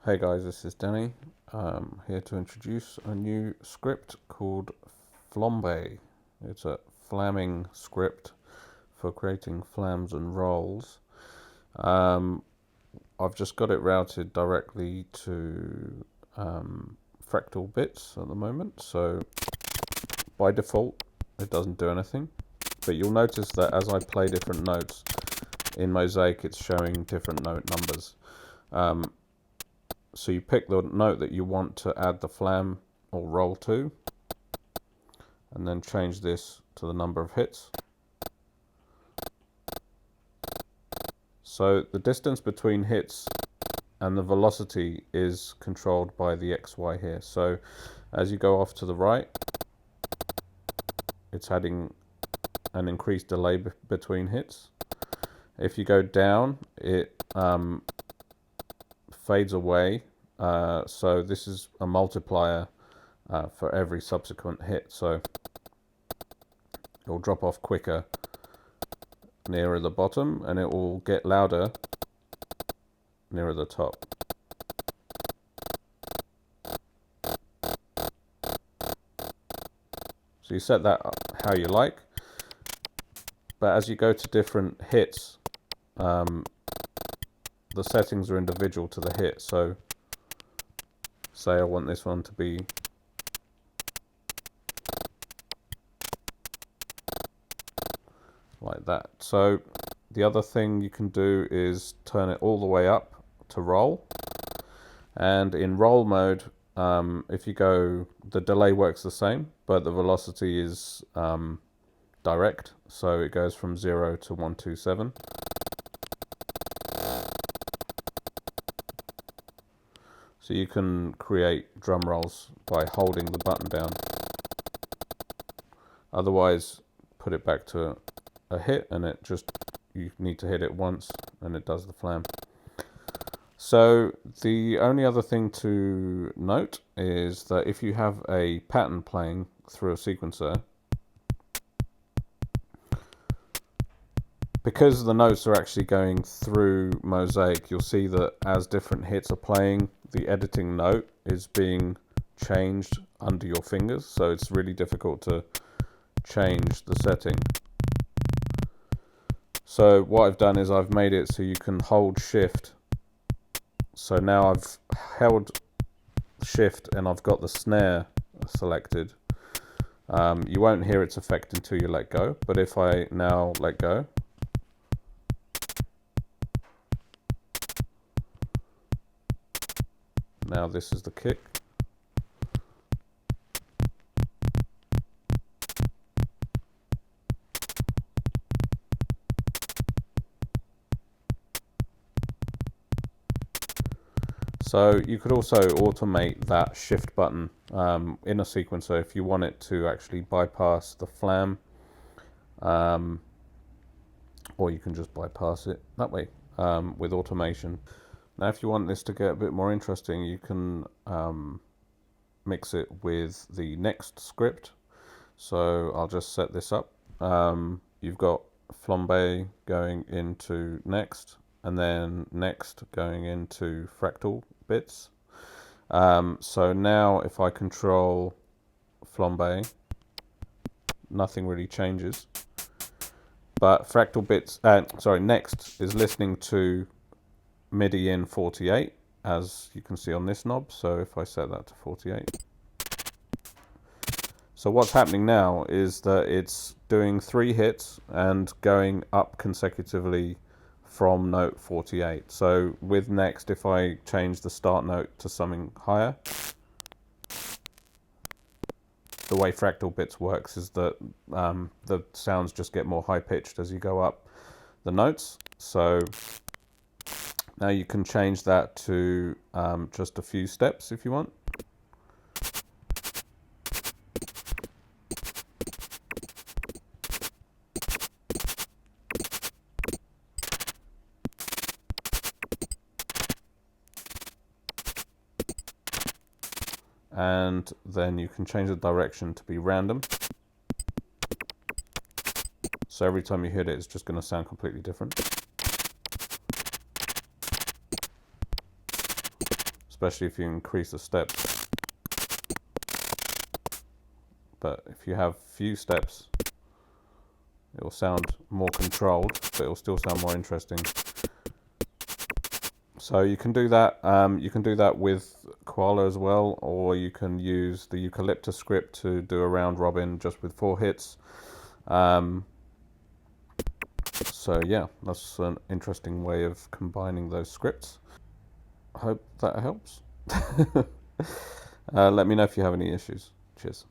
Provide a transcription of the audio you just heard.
Hey guys, this is Danny. Here to introduce a new script called FlamBae. It's a flamming script for creating flams and rolls. I've just got it routed directly to fractal bits at the moment, so by default it doesn't do anything. But you'll notice that as I play different notes in Mozaic, it's showing different note numbers. So you pick the note that you want to add the flam or roll to, and then change this to the number of hits. So the distance between hits and the velocity is controlled by the XY here. So as you go off to the right, it's adding an increased delay between hits. If you go down, it fades away, so this is a multiplier for every subsequent hit, so it will drop off quicker nearer the bottom and it will get louder nearer the top. So you set that up how you like, but as you go to different hits, the settings are individual to the hit. So say I want this one to be like that. So the other thing you can do is turn it all the way up to roll, and in roll mode, if you go, the delay works the same, but the velocity is direct, so it goes from 0 to 127. So you can create drum rolls by holding the button down. Otherwise, put it back to a hit and it just, you need to hit it once and it does the flam. So the only other thing to note is that if you have a pattern playing through a sequencer, because the notes are actually going through Mozaic, you'll see that as different hits are playing, the editing note is being changed under your fingers, so it's really difficult to change the setting. So what I've done is I've made it so you can hold shift. So now I've held shift and I've got the snare selected. You won't hear its effect until you let go, but if I now let go, now this is the kick. So you could also automate that shift button in a sequencer if you want it to actually bypass the flam, or you can just bypass it that way with automation. Now if you want this to get a bit more interesting, you can mix it with the next script. So I'll just set this up. You've got FlamBae going into next, and then next going into fractal bits. So now if I control FlamBae, nothing really changes, but fractal bits, next is listening to Midi in 48, as you can see on this knob. So if I set that to 48, so what's happening now is that it's doing 3 hits and going up consecutively from note 48. So with next, if I change the start note to something higher, the way fractal bits works is that the sounds just get more high pitched as you go up the notes. So now you can change that to just a few steps if you want. And then you can change the direction to be random. So every time you hit it, it's just going to sound completely different. especially if you increase the steps. But if you have few steps, it will sound more controlled, but it will still sound more interesting. So you can do that. You can do that with Koala as well, or you can use the Eucalyptus script to do a round robin just with 4 hits. So yeah, that's an interesting way of combining those scripts. I hope that helps. Let me know if you have any issues. Cheers.